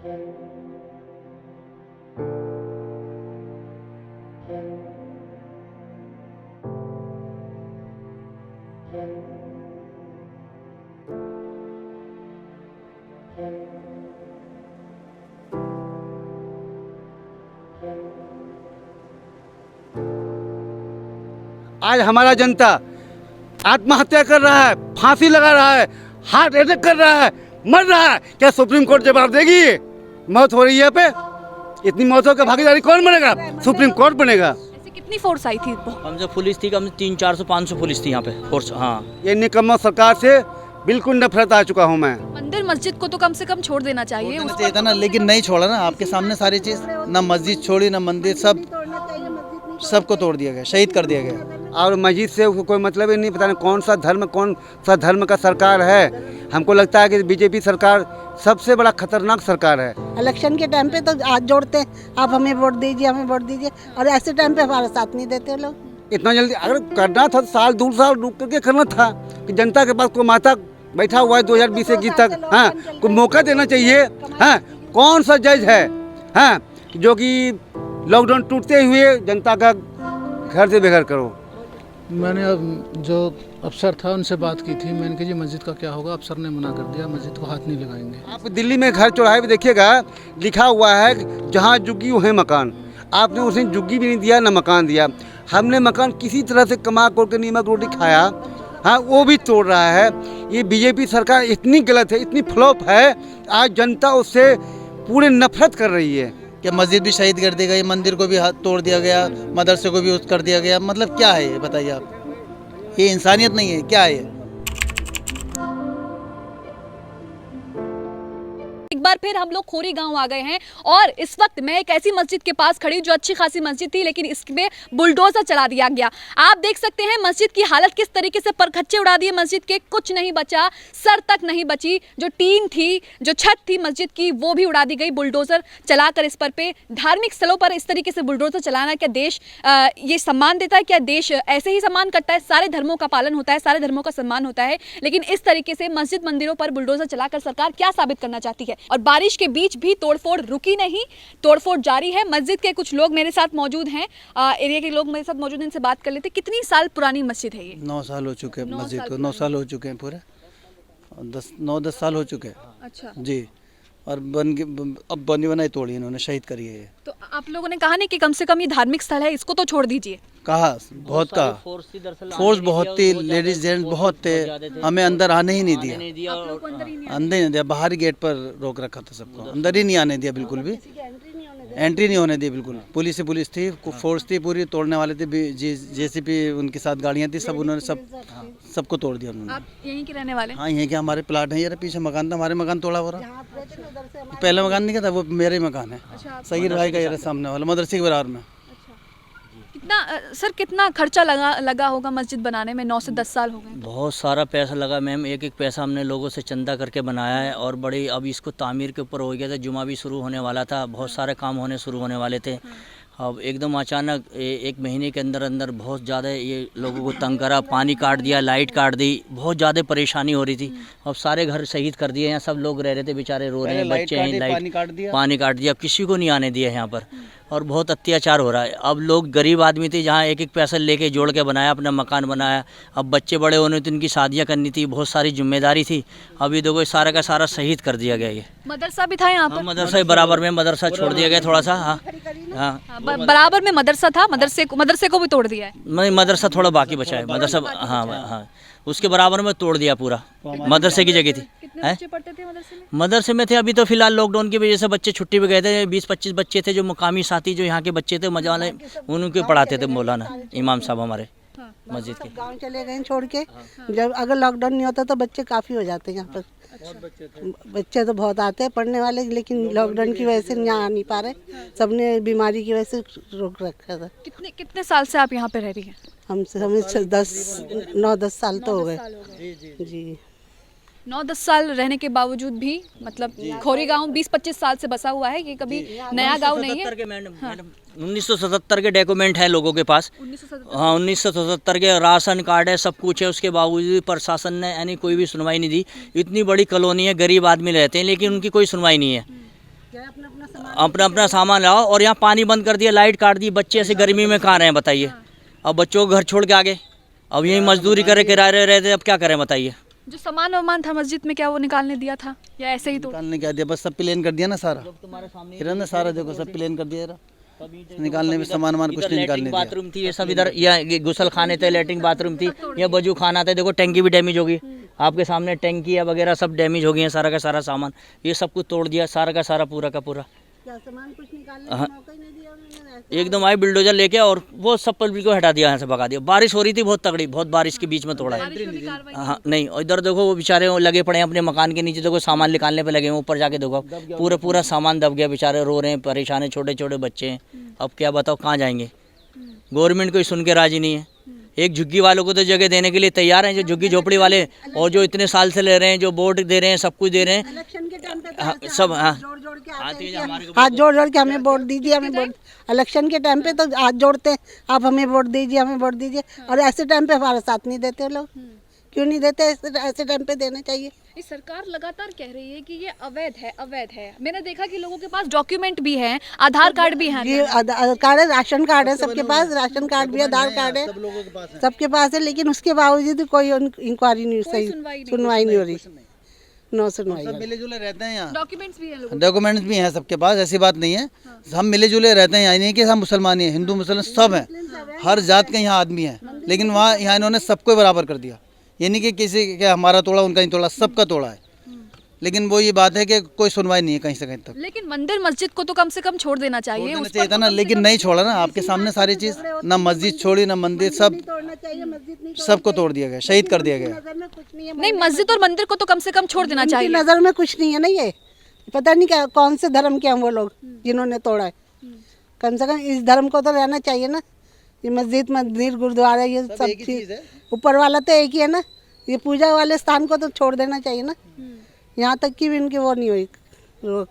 आज हमारा जनता आत्महत्या कर रहा है, फांसी लगा रहा है, हार्ट अटैक कर रहा है, मर रहा है। क्या सुप्रीम कोर्ट जवाब देगी? मौत हो रही है पे, इतनी मौतों का भागीदारी कौन बनेगा? सुप्रीम कोर्ट बनेगा। ऐसे कितनी फोर्स आई थी? कम से पुलिस थी, कम 300-400-500 पुलिस थी यहाँ पे फोर्स। हाँ, ये निकम्मा सरकार से बिल्कुल नफरत आ चुका हूँ मैं। मंदिर मस्जिद को तो कम से कम छोड़ देना चाहिए। देना चाहिए था ना, लेकिन नहीं छोड़ा ना। आपके सामने सारी चीज, ना मस्जिद छोड़ी ना मंदिर, सबको तोड़ दिया गया, शहीद कर दिया गया। और मस्जिद से कोई मतलब ही नहीं, पता नहीं कौन सा धर्म का सरकार है। हमको लगता है कि बीजेपी सरकार सबसे बड़ा खतरनाक सरकार है। इलेक्शन के टाइम पे तो हाथ जोड़ते हैं, आप हमें वोट दीजिए, हमें वोट दीजिए, और ऐसे टाइम पे हमारा साथ नहीं देते लोग। इतना जल्दी अगर करना था तो साल 2 साल रुक करके करना था कि जनता के पास कोई माता बैठा हुआ है 2020 तक। हाँ, कोई मौका देना चाहिए। हाँ, कौन सा जज है हाँ जो कि लॉकडाउन टूटते हुए जनता का घर से बेघर करो? मैंने अब जो अफसर था उनसे बात की थी। मैंने कहा जी मस्जिद का क्या होगा? अफसर ने मना कर दिया, मस्जिद को हाथ नहीं लगाएंगे। आप दिल्ली में घर चौराहे पे देखिएगा, लिखा हुआ है जहाँ झुग्गी वहीं मकान। आपने उसे झुग्गी भी नहीं दिया ना मकान दिया। हमने मकान किसी तरह से कमा कर नीमक रोटी खाया, हाँ, वो भी तोड़ रहा है। ये बीजेपी सरकार इतनी गलत है, इतनी फ्लॉप है, आज जनता उससे पूरे नफरत कर रही है। कि मस्जिद भी शहीद कर दी गई, मंदिर को भी हाथ तोड़ दिया गया, मदरसे को भी उस कर दिया गया। मतलब क्या है ये, बताइए आप? ये इंसानियत नहीं है, क्या है ये? एक बार फिर हम लोग खोरी गांव आ गए हैं और इस वक्त मैं एक ऐसी मस्जिद के पास खड़ी हूं जो अच्छी खासी मस्जिद थी, लेकिन इसमें बुलडोजर चला दिया गया। आप देख सकते हैं मस्जिद की हालत किस तरीके से, परखच्चे उड़ा दिए मस्जिद के, कुछ नहीं बचा, सर तक नहीं बची। जो टीन थी, जो छत थी मस्जिद की, वो भी उड़ा दी गई बुलडोजर चलाकर। इस पर पे धार्मिक स्थलों पर इस तरीके से बुलडोजर चलाना, क्या देश ये सम्मान देता है? क्या देश ऐसे ही सम्मान करता है? सारे धर्मों का पालन होता है, सारे धर्मों का सम्मान होता है, लेकिन इस तरीके से मस्जिद मंदिरों पर बुलडोजर चलाकर सरकार क्या साबित करना चाहती है? और बारिश के बीच भी तोड़फोड़ रुकी नहीं, तोड़फोड़ जारी है। मस्जिद के कुछ लोग मेरे साथ मौजूद हैं, एरिया के लोग मेरे साथ मौजूद हैं, इनसे बात कर लेते हैं। कितनी साल पुरानी मस्जिद है ये? 9 साल हो चुके हैं मस्जिद को, 9 साल हो चुके हैं पूरे, 9-10 साल हो चुके हैं। अच्छा जी, और अब बनी बनाई तोड़ी इन्होंने, शहीद करी है ये। तो आप लोगों ने कहा नहीं कि कम से कम ये धार्मिक स्थल है, इसको तो छोड़ दीजिए? कहा, बहुत कहा, फोर्स बहुत थी, लेडीज जेंट्स बहुत थे, हमें अंदर आने ही नहीं दिया। अंदर ही नहीं दिया, बाहर ही गेट पर रोक रखा था सबको, अंदर ही नहीं आने दिया बिल्कुल भी, एंट्री नहीं होने दी बिल्कुल। पुलिस थी, फोर्स थी पूरी, तोड़ने वाले थे, जेसीबी उनके साथ गाड़ियाँ थी, सब उन्होंने सबको तोड़ दिया उन्होंने। आप यहीं के रहने वाले? हाँ, यहीं के हमारे प्लाट है, यार पीछे मकान था, हमारे मकान तोड़ा हो रहा। पहला मकान नहीं था, वो मेरे ही मकान है, सगीर भाई का यार सामने वाला, मदरसे के बराबर में। कितना खर्चा लगा होगा मस्जिद बनाने में? 9 से 10 साल हो गए। बहुत सारा पैसा लगा मैम, एक एक पैसा हमने लोगों से चंदा करके बनाया है। और बड़ी अब इसको तामीर के ऊपर हो गया था, जुमा भी शुरू होने वाला था, बहुत सारे काम होने शुरू होने वाले थे। अब एकदम अचानक 1 महीने के अंदर अंदर बहुत ज़्यादा ये लोगों को तंग करा, पानी काट दिया, लाइट काट दी, बहुत ज़्यादा परेशानी हो रही थी। अब सारे घर शहीद कर दिए, यहाँ सब लोग रह रहे थे, बेचारे रो रहे हैं, बच्चे हैं, लाइट पानी काट दिया, किसी को नहीं आने दिया यहाँ पर, और बहुत अत्याचार हो रहा है। अब लोग गरीब आदमी थे, जहाँ एक एक पैसा लेके जोड़ के बनाया, अपना मकान बनाया। अब बच्चे बड़े होने तो इनकी शादियाँ करनी थी, बहुत सारी जिम्मेदारी थी। अभी देखो सारा का सारा शहीद कर दिया गया। ये मदरसा भी था यहाँ पर? मदरसा बराबर में, मदरसा छोड़ दिया गया थोड़ा सा। हाँ, बराबर में मदरसा था, मदरसे को भी तोड़ दिया है? नहीं, मदरसा थोड़ा बाकी बचा है, मदरसा हाँ, उसके बराबर में तोड़ दिया पूरा। मदरसे की जगह थी। कितने बच्चे पढ़ते थे मदरसे में? मदरसे में थे अभी तो फिलहाल लॉकडाउन की वजह से बच्चे छुट्टी पे गए थे, 20-25 बच्चे थे जो मुकामी साथी, जो यहाँ के बच्चे थे मजा वाले, उनके पढ़ाते थे मौलाना इमाम साहब हमारे मस्जिद के। गाँव चले गए छोड़ के, जब अगर लॉकडाउन नहीं होता तो बच्चे काफ़ी हो जाते हैं यहाँ पर। बच्चे तो बहुत आते हैं पढ़ने वाले, लेकिन लॉकडाउन की वजह से यहाँ आ नहीं पा रहे, सबने बीमारी की वजह से रोक रखा था। कितने साल से आप यहाँ पे रह रही हैं? हमें 9-10 साल तो हो गए जी। 9-10 साल रहने के बावजूद भी, मतलब खोरी गांव 20-25 साल से बसा हुआ है, ये कभी नया गांव नहीं है। 1977 के डॉक्यूमेंट है लोगों के पास। 1977? हाँ, 1977 के राशन कार्ड है, सब कुछ है, उसके बावजूद प्रशासन ने यानी कोई भी सुनवाई नहीं दी। इतनी बड़ी कॉलोनी है, गरीब आदमी रहते हैं, लेकिन उनकी कोई सुनवाई नहीं है। अपना अपना सामान लाओ, और यहाँ पानी बंद कर दिया, लाइट काट दी, बच्चे ऐसे गर्मी में कहाँ रहे हैं बताइए। अब बच्चों को घर छोड़ के आगे, अब यही मजदूरी करे किराए रहे थे, अब क्या करें बताइए। जो सामान वामान था मस्जिद में क्या वो निकालने दिया था या ऐसे ही तोड़? निकालने क्या दिया, बस सब प्लेन कर दिया ना सारा, इधर ना सारा देखो सब प्लेन कर दिया, निकालने में सामान वामान कुछ नहीं निकालने दिया। बाथरूम थी ये सब, इधर ये गुसल खाने थे, लेटरिन बाथरूम थी, ये वजू खाना था, देखो टैंकी भी डैमेज होगी आपके सामने, टैंकी वगैरह सब डैमेज हो गई है, सारा का सारा सामान ये सब कुछ तोड़ दिया, सारा का सारा पूरा का पूरा। सामान कुछ निकालने का मौका ही नहीं दिया उन्होंने। एकदम आए बिल्डोजर लेके और वो सब पब्लिक को हटा दिया, यहाँ से भगा दिया। बारिश हो रही थी बहुत तगड़ी, बहुत बारिश के बीच में तोड़ा है। हाँ नहीं, और इधर देखो वो बेचारे वो लगे पड़े हैं अपने मकान के नीचे, देखो सामान निकालने पे लगे हैं, ऊपर जाके देखो पूरा पूरा सामान दब गया, बेचारे रो रहे हैं, परेशान है, छोटे छोटे बच्चे हैं। अब क्या बताओ कहाँ जाएंगे, गवर्नमेंट कोई सुन के राजी नहीं है। एक झुग्गी वालों को तो जगह देने के लिए तैयार हैं, जो झुग्गी झोपड़ी वाले और जो इतने साल से ले रहे हैं, जो वोट दे रहे हैं, सब कुछ दे रहे हैं, इलेक्शन के टाइम पे तो हाँ, ऐसे सब हाँ जोड़ जोड़ के आते हैं हमारे को हाथ जोड़ जोड़ के हमें वोट दीजिए, हमें वोट। इलेक्शन के टाइम पे तो हाथ जोड़ते हैं, आप हमें वोट दीजिए, हमें वोट दीजिए, और ऐसे टाइम पे हमारा साथ नहीं देते लोग। क्यों नहीं देते? ऐसे टाइम पे देना चाहिए। ये सरकार लगातार कह रही है कि ये अवैध है, अवैध है। मैंने देखा कि लोगों के पास डॉक्यूमेंट भी हैं, आधार कार्ड भी हैं। ये आधार कार्ड है, राशन कार्ड है, सबके पास राशन कार्ड भी है, आधार कार्ड है, सबके पास है, लेकिन उसके बावजूद कोई इंक्वायरी नहीं, सही सुनवाई नहीं हो रही, नो सुनवाई। सब मिले जुले रहते हैं यहाँ, डॉक्यूमेंट्स भी हैं लोगों डॉक्यूमेंट्स भी हैं सबके पास, ऐसी बात नहीं है। हम मिले जुले रहते हैं, यहाँ नहीं कि हम मुसलमान ही हैं, हिंदू मुसलमान सब हैं, हर जात के यहाँ आदमी हैं, लेकिन वहाँ यहाँ इन्होंने सबको बराबर कर दिया। ये नहीं कि किसी के हमारा तोड़ा उनका नहीं तोड़ा, सबका तोड़ा है। लेकिन वो ये बात है कि कोई सुनवाई नहीं है कहीं से कहीं तक। लेकिन मंदिर मस्जिद को तो कम से कम छोड़ देना चाहिए, छोड़ उस चाहिए था ना, लेकिन नहीं छोड़ा ना, आपके सामने सारी चीज़, ना मस्जिद छोड़ी ना मंदिर, सब तोड़ना चाहिए, मस्जिद नहीं सबको तोड़ दिया गया, शहीद कर दिया गया। नजर में कुछ नहीं है, नहीं, मस्जिद और मंदिर को तो कम से कम छोड़ देना उनकी चाहिए। नजर में कुछ नहीं है ना। ये पता नहीं क्या कौन से धर्म के हैं वो लोग जिन्होंने तोड़ा है। कम से कम इस धर्म को तो रहना चाहिए ना। ये मस्जिद मंदिर गुरुद्वारा ये सब चीज ऊपर वाला तो एक ही है ना, ये पूजा वाले स्थान को तो छोड़ देना चाहिए ना। यहाँ तक कि भी इनकी वो नहीं हुई रोक।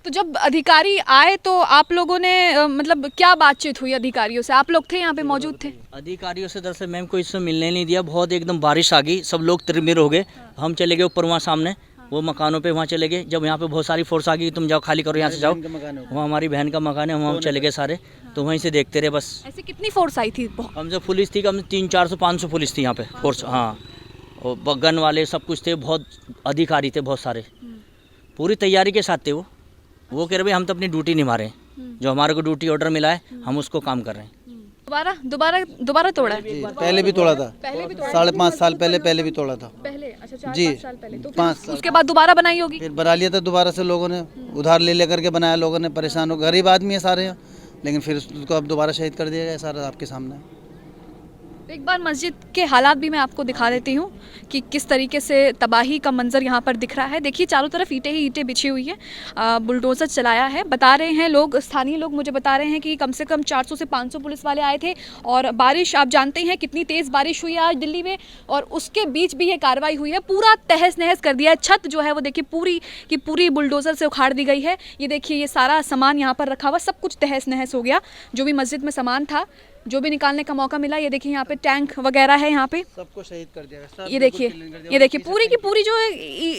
तो जब अधिकारी आए तो आप लोगों ने मतलब क्या बातचीत हुई अधिकारियों से? आप लोग थे यहाँ पे, मौजूद थे? अधिकारियों से दरअसल मैम को इससे मिलने नहीं दिया, बहुत एकदम बारिश आ गई, सब लोग तिरमिर हो गए। हम चले गए ऊपर वहाँ सामने वो मकानों पे, वहाँ चले गए। जब यहाँ पे बहुत सारी फोर्स आ गई, तुम जाओ खाली करो, यहाँ से जाओ, वहाँ हमारी बहन का मकान है, वहाँ हम चले गए सारे, तो वहीं से देखते रहे बस। ऐसे कितनी फोर्स आई थी? हमसे पुलिस थी, कम 300-400-500 पुलिस थी यहाँ पे फोर्स, हाँ, और गन वाले सब कुछ थे, बहुत अधिकारी थे, बहुत सारे, पूरी तैयारी के साथ थे। वो कह रहे भाई हम तो अपनी ड्यूटी निभा रहे हैं, जो हमारे को ड्यूटी ऑर्डर मिला है हम उसको काम कर रहे हैं। दोबारा तोड़ा है? पहले भी तोड़ा था, 5.5 साल पहले भी तोड़ा था। पहले? अच्छा, 4-5 साल पहले। तो 5 साल उसके बाद दोबारा बनाई होगी? फिर बना लिया था दोबारा से, लोगों ने उधार ले लेकर के बनाया, लोगों ने परेशान हो, गरीब आदमी है सारे, लेकिन फिर उसको अब दोबारा शहीद कर दिया गया सारा आपके सामने। एक बार मस्जिद के हालात भी मैं आपको दिखा देती हूँ कि किस तरीके से तबाही का मंजर यहाँ पर दिख रहा है। देखिए चारों तरफ ईंटें ही ईंटें बिछी हुई है, बुलडोज़र चलाया है। बता रहे हैं लोग, स्थानीय लोग मुझे बता रहे हैं कि कम से कम 400 से 500 पुलिस वाले आए थे, और बारिश आप जानते हैं कितनी तेज़ बारिश हुई है आज दिल्ली में, और उसके बीच भी ये कार्रवाई हुई है। पूरा तहस नहस कर दिया है, छत जो है वो देखिए पूरी की पूरी बुलडोज़र से उखाड़ दी गई है। ये देखिए ये सारा सामान यहाँ पर रखा हुआ, सब कुछ तहस नहस हो गया। जो भी मस्जिद में सामान था, जो भी निकालने का मौका मिला, ये देखिए यहाँ पे टैंक वगैरह है, यहाँ पे सबको शहीद कर दिया गया। ये देखिए पूरी की पूरी जो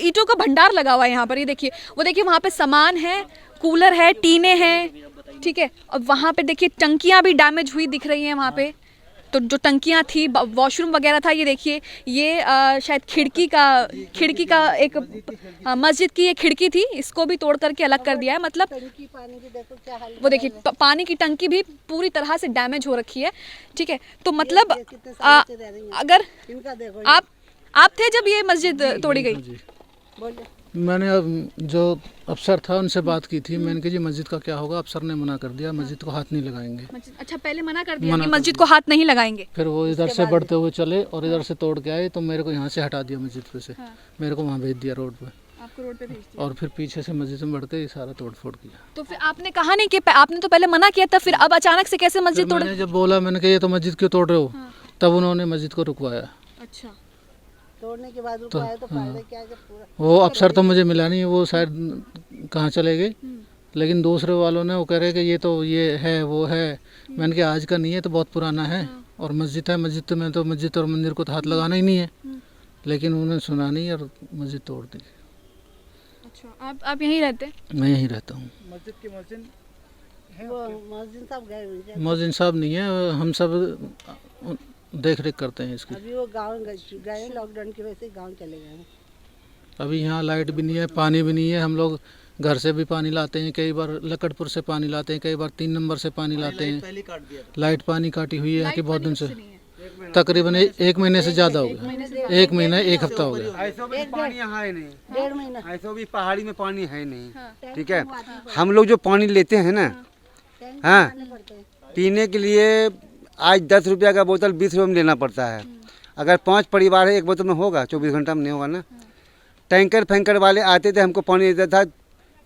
ईंटों का भंडार लगा हुआ है यहाँ पर। ये देखिए, वो देखिए वहाँ पे सामान है, कूलर है, टीने हैं, ठीक है, और वहाँ पे देखिए टंकियाँ भी डैमेज हुई दिख रही हैं वहाँ पे। तो जो टंकियाँ थी, वॉशरूम वगैरह था, ये देखिए ये शायद खिड़की का एक मस्जिद की ये खिड़की थी, इसको भी तोड़ करके अलग कर दिया है। मतलब वो देखिए पानी की टंकी भी पूरी तरह से डैमेज हो रखी है, ठीक है। तो मतलब अगर आप थे जब ये मस्जिद तोड़ी गई? मैंने जो अफसर था उनसे बात की थी, मैंने कहा जी मस्जिद का क्या होगा? अफसर ने मना कर दिया, मस्जिद को हाथ नहीं लगाएंगे। अच्छा, पहले मना कर दिया कि मस्जिद को हाथ नहीं लगाएंगे। फिर वो इधर से बढ़ते हुए चले और इधर से तोड़ के आए, तो मेरे को यहाँ से हटा दिया मस्जिद पे से, मेरे को वहाँ भेज दिया रोड पे। आपको रोड पे भेज दिया? और फिर पीछे से मस्जिद में बढ़ के सारा तोड़ फोड़ किया। तो फिर आपने कहा नहीं कि आपने तो पहले मना किया था, फिर अब अचानक से कैसे मस्जिद तोड़? मैंने जब बोला, मैंने कहा ये तो मस्जिद क्यों तोड़ रहे हो, तब उन्होंने मस्जिद को रुकवाया। अच्छा, तोड़ने के बाद रुकवाया तो फायदा क्या है? पूरा वो अफसर तो मुझे मिला नहीं, वो शायद कहाँ चले गए, लेकिन दूसरे वालों ने वो कह रहे कि ये तो ये है वो है। मैंने कहा आज का नहीं है, तो बहुत पुराना है, और मस्जिद है, मस्जिद में तो मस्जिद और मंदिर को तो हाथ लगाना ही नहीं है। लेकिन उन्होंने सुना नहीं और मस्जिद तोड़ दी। अच्छा, आप यहीं रहते हैं? मैं यहीं रहता हूँ। मस्जिद के मस्जिद वो मस्जिद साहब गए हुए हैं। मौजिन साहब नहीं है, हम सब देख रेख करते हैं इसकी। अभी वो गाँव गए, लॉकडाउन की वजह से गाँव चले गए हैं। अभी यहाँ लाइट भी नहीं है, पानी भी नहीं है। हम लोग घर से भी पानी लाते हैं, कई बार लकड़पुर से पानी लाते हैं, कई बार 3 नंबर से पानी लाते हैं। पहले काट दिया था। लाइट पानी काटी हुई है यहाँ की बहुत दिन से, नहीं है। तकरीबन 1 महीने से ज़्यादा हो गया। 1 महीना 1 हफ्ता हो गया। ऐसा भी पानी यहाँ है नहीं, 1.5 महीना ऐसा भी पहाड़ी में पानी है नहीं। ठीक है, हम लोग जो पानी लेते हैं ना, हाँ, पीने के लिए आज 10 रुपया का बोतल 20 रुपये में लेना पड़ता है। अगर 5 परिवार है, एक बोतल में होगा, 24 घंटा में नहीं होगा ना। टैंकर फैंकर वाले आते थे, हमको पानी देता था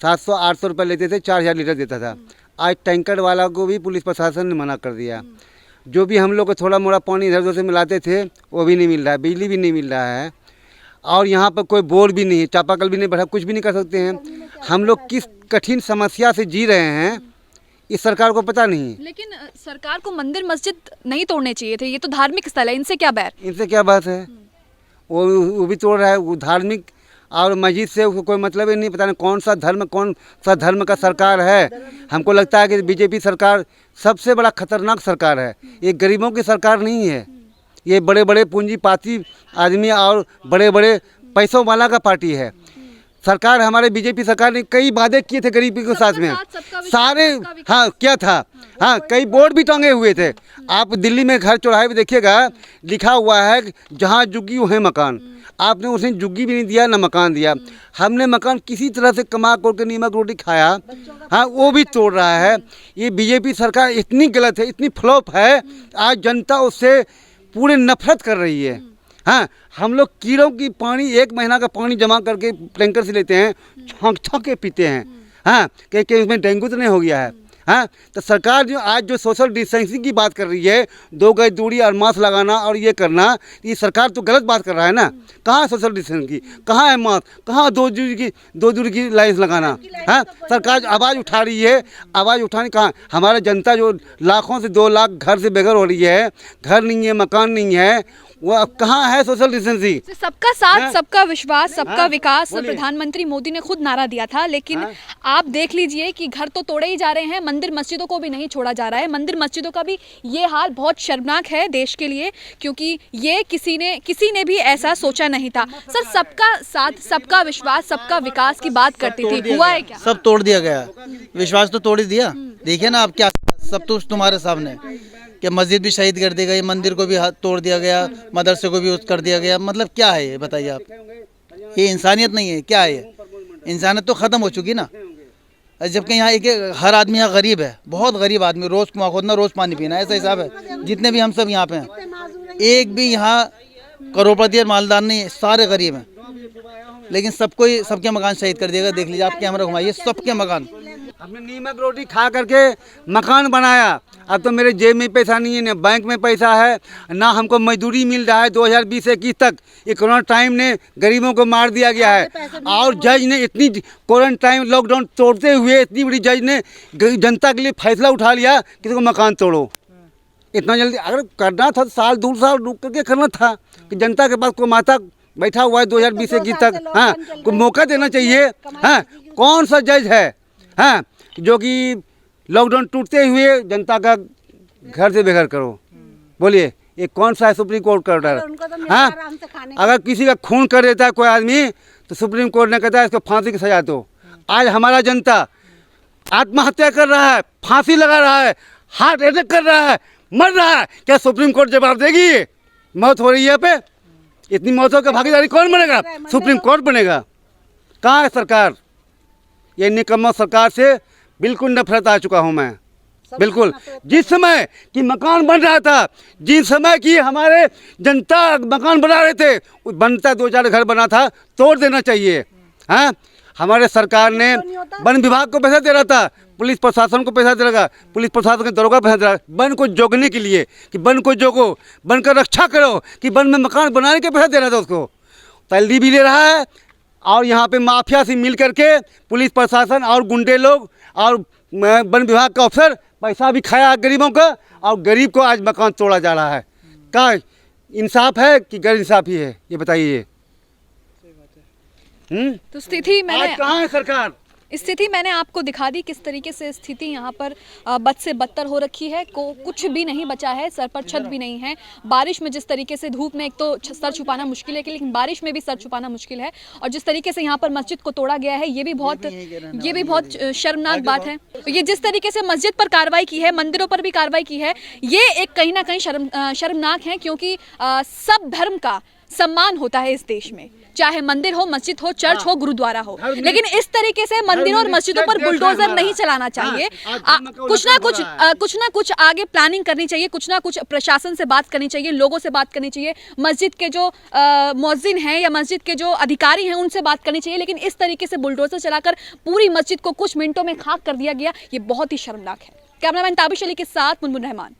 700-800 रुपये लेते थे, 4000 लीटर देता था। आज टैंकर वाला को भी पुलिस प्रशासन ने मना कर दिया। जो भी हम लोग को थोड़ा मोड़ा पानी इधर उधर से मिलाते थे वो भी नहीं मिल रहा है, बिजली भी नहीं मिल रहा है, और यहाँ पर कोई बोर भी नहीं है, चापाकल भी नहीं बैठा, कुछ भी नहीं कर सकते हैं। हम लोग किस कठिन समस्या से जी रहे हैं इस सरकार को पता नहीं। लेकिन सरकार को मंदिर मस्जिद नहीं तोड़ने चाहिए थे, ये तो धार्मिक स्थल है, इनसे क्या बैर? इनसे क्या बात है, वो भी तोड़ रहा है। वो धार्मिक और मस्जिद से उसको कोई मतलब ही नहीं। पता नहीं कौन सा धर्म का सरकार है। हमको लगता है कि बीजेपी सरकार सबसे बड़ा खतरनाक सरकार है। ये गरीबों की सरकार नहीं है, ये बड़े बड़े पूंजीपाती आदमी और बड़े बड़े पैसों वाला का पार्टी है। सरकार, हमारे बीजेपी सरकार ने कई वादे किए थे गरीबी के साथ में, सारे, हाँ, क्या था, हाँ, कई बोर्ड भी टांगे हुए थे। आप दिल्ली में घर चौराहे पे देखिएगा, लिखा हुआ है जहाँ झुग्गी वहीं मकान। आपने उसे झुग्गी भी नहीं दिया, ना मकान दिया। हमने मकान किसी तरह से कमा कर के नीमक रोटी खाया, हाँ, वो भी तोड़ रहा है। ये बीजेपी सरकार इतनी गलत है, इतनी फ्लॉप है, आज जनता उससे पूरी नफरत कर रही है। हाँ, हम लोग कीड़ों की पानी 1 महीना का पानी जमा करके टैंकर से लेते हैं, छाँक छाँक के पीते हैं। हाँ, कि उसमें डेंगू तो नहीं हो गया है। हाँ, तो सरकार जो आज जो सोशल डिस्टेंसिंग की बात कर रही है, 2 गज दूरी और मास्क लगाना और ये करना, ये सरकार तो गलत बात कर रहा है ना। कहाँ सोशल डिस्टेंसिंग की, कहाँ है मास्क, कहाँ 2 दूरी की लाइन लगाना। हाँ, सरकार आवाज़ उठा रही है, आवाज़ उठाने कहाँ। हमारा जनता जो लाखों से 2 लाख घर से बेघर हो रही है, घर नहीं है, मकान नहीं है, वो अब कहाँ है सोशल डिस्टेंसिंग? सबका साथ, सबका विश्वास, सबका विकास प्रधानमंत्री मोदी ने खुद नारा दिया था, लेकिन आप देख लीजिए कि घर तो तोड़े ही जा रहे हैं, मंदिर मस्जिदों को भी नहीं छोड़ा जा रहा है। मंदिर मस्जिदों का भी ये हाल बहुत शर्मनाक है देश के लिए, क्योंकि ये किसी ने भी ऐसा सोचा नहीं था। सर, सबका साथ, सबका विश्वास, सबका विकास की बात करती थी, हुआ है क्या? सब तोड़ दिया गया, विश्वास तो तोड़ ही दिया। देखिए ना आप, क्या सब तो तुम्हारे सामने कि मस्जिद भी शहीद कर दी गई, मंदिर को भी हाथ तोड़ दिया गया, मदरसे को भी यूज कर दिया गया। मतलब क्या है ये, बताइए आप, ये इंसानियत नहीं है क्या है? ये इंसानियत तो ख़त्म हो चुकी ना। जबकि यहाँ एक हर आदमी यहाँ गरीब है, बहुत गरीब आदमी, रोज़ कुआं खोदना, रोज़ पानी पीना, ऐसा हिसाब है। जितने भी हम सब यहाँ पे हैं, एक भी यहाँ करोड़पति और मालदार नहीं है, सारे गरीब हैं। लेकिन सबके मकान शहीद कर दिएगा। देख लीजिए आप, कैमरा घुमाइए, सबके मकान। हमने नीमक रोटी खा करके मकान बनाया। अब तो मेरे जेब में पैसा नहीं है, ना बैंक में पैसा है, ना हमको मजदूरी मिल रहा है। 2020-21 तक ये कोरोना टाइम ने गरीबों को मार दिया गया है। और जज ने इतनी कोरोना टाइम लॉकडाउन तोड़ते हुए इतनी बड़ी जज ने जनता के लिए फैसला उठा लिया, किसी को मकान तोड़ो। इतना जल्दी अगर करना था तो 1-2 साल रुक करके करना था, कि जनता के पास कोई माता बैठा हुआ है 2020-21 तक, हाँ, कोई मौका देना चाहिए। हाँ, कौन सा जज है, हाँ, जो कि लॉकडाउन टूटते हुए जनता का घर से बेघर करो? बोलिए, ये कौन सा है सुप्रीम कोर्ट का ऑर्डर? हाँ, अगर किसी का खून कर देता है कोई आदमी तो सुप्रीम कोर्ट ने कहता है इसको फांसी की सजा दो। आज हमारा जनता आत्महत्या कर रहा है, फांसी लगा रहा है, हार्ट अटैक कर रहा है, मर रहा है। क्या सुप्रीम कोर्ट जवाब देगी? मौत हो रही है यहाँ पे, इतनी मौतों का भागीदारी कौन बनेगा? सुप्रीम कोर्ट बनेगा। कहाँ है सरकार? ये निकम्मा सरकार से बिल्कुल नफरत आ चुका हूँ मैं, बिल्कुल। जिस समय कि मकान बन रहा था, जिस समय कि हमारे जनता मकान बना रहे थे, बनता 2-4 घर बना था, तोड़ देना चाहिए। हाँ, हमारे सरकार ने वन विभाग को पैसा दे रहा था, पुलिस प्रशासन को पैसा दे रहा था, पुलिस प्रशासन के दरोगा पैसा दे रहा, वन को जोगने के लिए कि वन को जोगो, वन का रक्षा करो, कि वन में मकान बनाने के पैसा दे रहा था, उसको तैली भी ले रहा है। और यहाँ पे माफिया से मिल करके पुलिस प्रशासन और गुंडे लोग और वन विभाग का अफसर पैसा भी खाया गरीबों का, और गरीब को आज मकान तोड़ा जा रहा है। क्या इंसाफ है कि गैर इंसाफी है, ये बताइए। तो स्थिति मैंने आज कहाँ है सरकार? स्थिति मैंने आपको दिखा दी किस तरीके से स्थिति यहाँ पर बद से बदतर हो रखी है। कुछ भी नहीं बचा है, सर पर छत भी नहीं है। बारिश में जिस तरीके से, धूप में एक तो सर छुपाना मुश्किल है लेकिन बारिश में भी सर छुपाना मुश्किल है। और जिस तरीके से यहाँ पर मस्जिद को तोड़ा गया है ये भी बहुत शर्मनाक बात है। ये जिस तरीके से मस्जिद पर कार्रवाई की है, मंदिरों पर भी कार्रवाई की है, ये एक कहीं ना कहीं शर्मनाक है, क्योंकि सब धर्म का सम्मान होता है इस देश में, चाहे मंदिर हो, मस्जिद हो, चर्च हो, गुरुद्वारा हो, लेकिन इस तरीके से मंदिरों और मस्जिदों पर बुलडोजर नहीं चलाना चाहिए। कुछ ना कुछ आगे प्लानिंग करनी चाहिए, कुछ ना कुछ प्रशासन से बात करनी चाहिए, लोगों से बात करनी चाहिए, मस्जिद के जो मुअज्जिन हैं या मस्जिद के जो अधिकारी हैं उनसे बात करनी चाहिए। लेकिन इस तरीके से बुलडोजर चलाकर पूरी मस्जिद को कुछ मिनटों में खाक कर दिया गया, ये बहुत ही शर्मनाक है। कैमरामैन ताबिश अली के साथ मुनमुन रहमान।